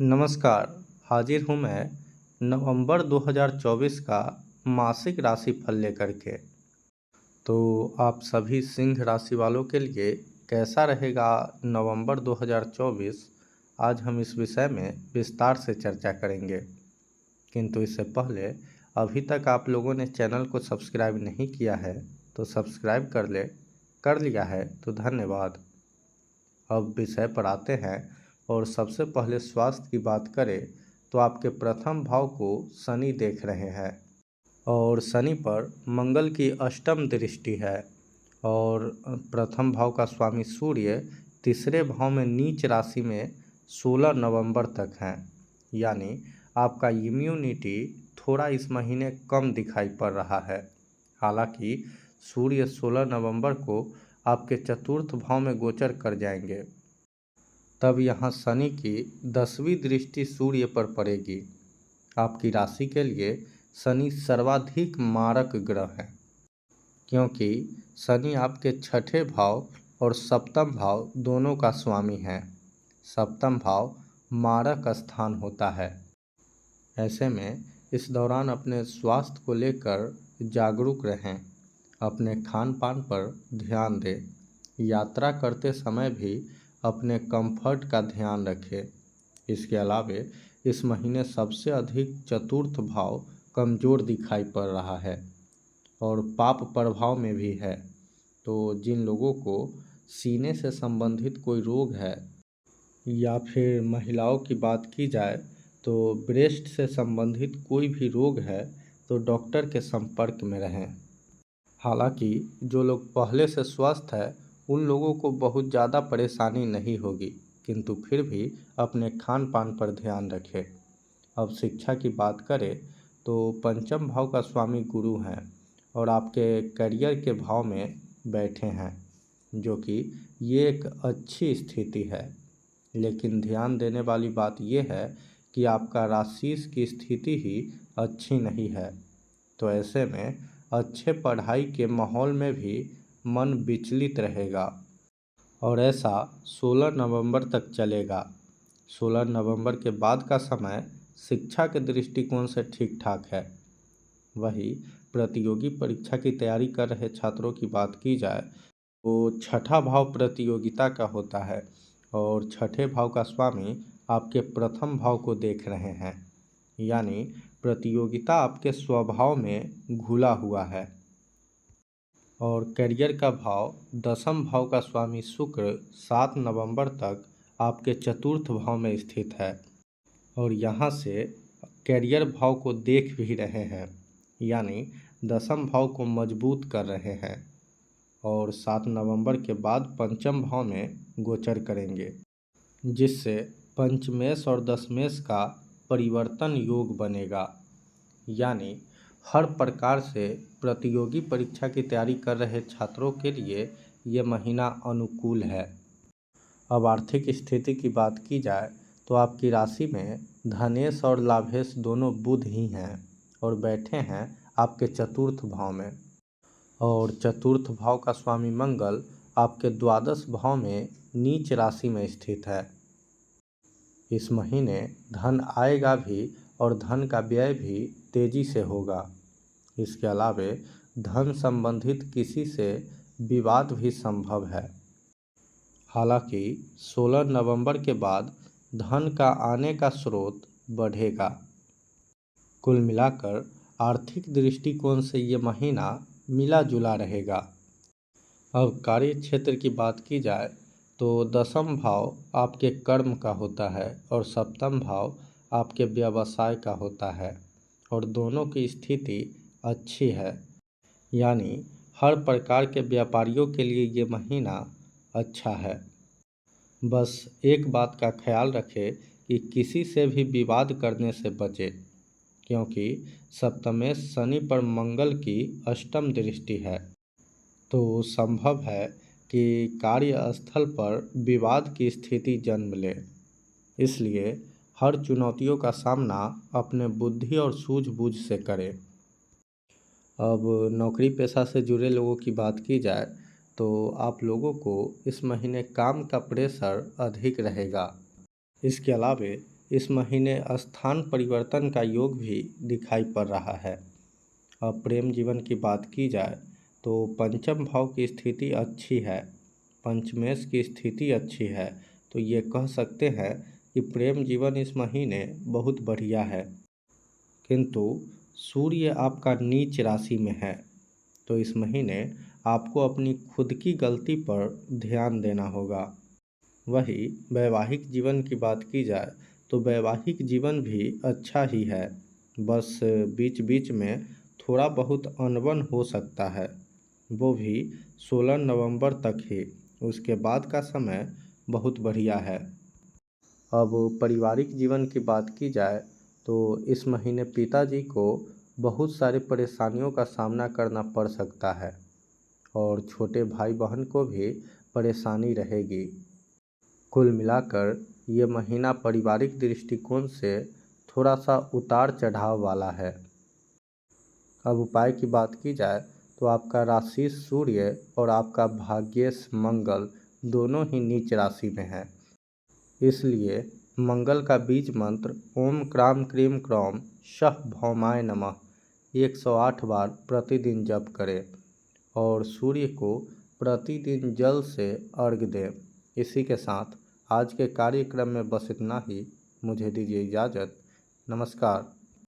नमस्कार। हाजिर हूँ मैं नवंबर 2024 का मासिक राशिफल लेकर के। तो आप सभी सिंह राशि वालों के लिए कैसा रहेगा नवंबर 2024, आज हम इस विषय में विस्तार से चर्चा करेंगे। किंतु इससे पहले अभी तक आप लोगों ने चैनल को सब्सक्राइब नहीं किया है तो सब्सक्राइब कर लिया है तो धन्यवाद। अब विषय पर आते हैं और सबसे पहले स्वास्थ्य की बात करें तो आपके प्रथम भाव को शनि देख रहे हैं और शनि पर मंगल की अष्टम दृष्टि है। और प्रथम भाव का स्वामी सूर्य तीसरे भाव में नीच राशि में 16 नवंबर तक हैं। यानी आपका इम्यूनिटी थोड़ा इस महीने कम दिखाई पड़ रहा है। हालांकि सूर्य 16 नवंबर को आपके चतुर्थ भाव में गोचर कर जाएंगे। तब यहाँ शनि की 10वीं दृष्टि सूर्य पर पड़ेगी। आपकी राशि के लिए शनि सर्वाधिक मारक ग्रह है, क्योंकि शनि आपके छठे भाव और सप्तम भाव दोनों का स्वामी है। सप्तम भाव मारक स्थान होता है। ऐसे में इस दौरान अपने स्वास्थ्य को लेकर जागरूक रहें, अपने खान पान पर ध्यान दें, यात्रा करते समय भी अपने कंफर्ट का ध्यान रखें। इसके अलावे इस महीने सबसे अधिक चतुर्थ भाव कमज़ोर दिखाई पड़ रहा है और पाप प्रभाव में भी है। तो जिन लोगों को सीने से संबंधित कोई रोग है या फिर महिलाओं की बात की जाए तो ब्रेस्ट से संबंधित कोई भी रोग है तो डॉक्टर के संपर्क में रहें। हालांकि जो लोग पहले से स्वस्थ है उन लोगों को बहुत ज़्यादा परेशानी नहीं होगी, किंतु फिर भी अपने खान पान पर ध्यान रखें। अब शिक्षा की बात करें तो पंचम भाव का स्वामी गुरु हैं और आपके करियर के भाव में बैठे हैं, जो कि ये एक अच्छी स्थिति है। लेकिन ध्यान देने वाली बात यह है कि आपका राशि की स्थिति ही अच्छी नहीं है। तो ऐसे में अच्छे पढ़ाई के माहौल में भी मन विचलित रहेगा और ऐसा 16 नवंबर तक चलेगा। 16 नवंबर के बाद का समय शिक्षा के दृष्टिकोण से ठीक ठाक है। वही प्रतियोगी परीक्षा की तैयारी कर रहे छात्रों की बात की जाए तो छठा भाव प्रतियोगिता का होता है और छठे भाव का स्वामी आपके प्रथम भाव को देख रहे हैं। यानी प्रतियोगिता आपके स्वभाव में घुला हुआ है। और करियर का भाव दसम भाव का स्वामी शुक्र 7 नवंबर तक आपके चतुर्थ भाव में स्थित है और यहाँ से करियर भाव को देख भी रहे हैं। यानी दसम भाव को मजबूत कर रहे हैं और 7 नवंबर के बाद पंचम भाव में गोचर करेंगे, जिससे पंचमेश और दशमेश का परिवर्तन योग बनेगा। यानी हर प्रकार से प्रतियोगी परीक्षा की तैयारी कर रहे छात्रों के लिए ये महीना अनुकूल है। अब आर्थिक स्थिति की बात की जाए तो आपकी राशि में धनेश और लाभेश दोनों बुध ही हैं और बैठे हैं आपके चतुर्थ भाव में। और चतुर्थ भाव का स्वामी मंगल आपके द्वादश भाव में नीच राशि में स्थित है। इस महीने धन आएगा भी और धन का व्यय भी तेजी से होगा। इसके अलावे धन संबंधित किसी से विवाद भी संभव है। हालांकि 16 नवंबर के बाद धन का आने का स्रोत बढ़ेगा। कुल मिलाकर आर्थिक दृष्टिकोण से ये महीना मिला जुला रहेगा। अब कार्य क्षेत्र की बात की जाए तो दसम भाव आपके कर्म का होता है और सप्तम भाव आपके व्यवसाय का होता है और दोनों की स्थिति अच्छी है। यानी हर प्रकार के व्यापारियों के लिए ये महीना अच्छा है। बस एक बात का ख्याल रखें कि किसी से भी विवाद करने से बचें, क्योंकि सप्तमेश शनि पर मंगल की अष्टम दृष्टि है। तो संभव है कि कार्यस्थल पर विवाद की स्थिति जन्म ले। इसलिए हर चुनौतियों का सामना अपने बुद्धि और सूझबूझ से करें। अब नौकरी पेशा से जुड़े लोगों की बात की जाए तो आप लोगों को इस महीने काम का प्रेशर अधिक रहेगा। इसके अलावे इस महीने स्थान परिवर्तन का योग भी दिखाई पड़ रहा है। अब प्रेम जीवन की बात की जाए तो पंचम भाव की स्थिति अच्छी है, पंचमेश की स्थिति अच्छी है, तो ये कह सकते हैं कि प्रेम जीवन इस महीने बहुत बढ़िया है। किंतु सूर्य आपका नीच राशि में है, तो इस महीने आपको अपनी खुद की गलती पर ध्यान देना होगा। वही वैवाहिक जीवन की बात की जाए तो वैवाहिक जीवन भी अच्छा ही है, बस बीच बीच में थोड़ा बहुत अनबन हो सकता है, वो भी 16 नवंबर तक ही। उसके बाद का समय बहुत बढ़िया है। अब पारिवारिक जीवन की बात की जाए तो इस महीने पिताजी को बहुत सारी परेशानियों का सामना करना पड़ सकता है और छोटे भाई बहन को भी परेशानी रहेगी। कुल मिलाकर ये महीना पारिवारिक दृष्टिकोण से थोड़ा सा उतार चढ़ाव वाला है। अब उपाय की बात की जाए तो आपका राशि सूर्य और आपका भाग्येश मंगल दोनों ही नीच राशि में है, इसलिए मंगल का बीज मंत्र ओम क्राम क्रीम क्रौम शह भौमाय नमः 108 बार प्रतिदिन जप करें और सूर्य को प्रतिदिन जल से अर्घ्य दें। इसी के साथ आज के कार्यक्रम में बस इतना ही। मुझे दीजिए इजाज़त। नमस्कार।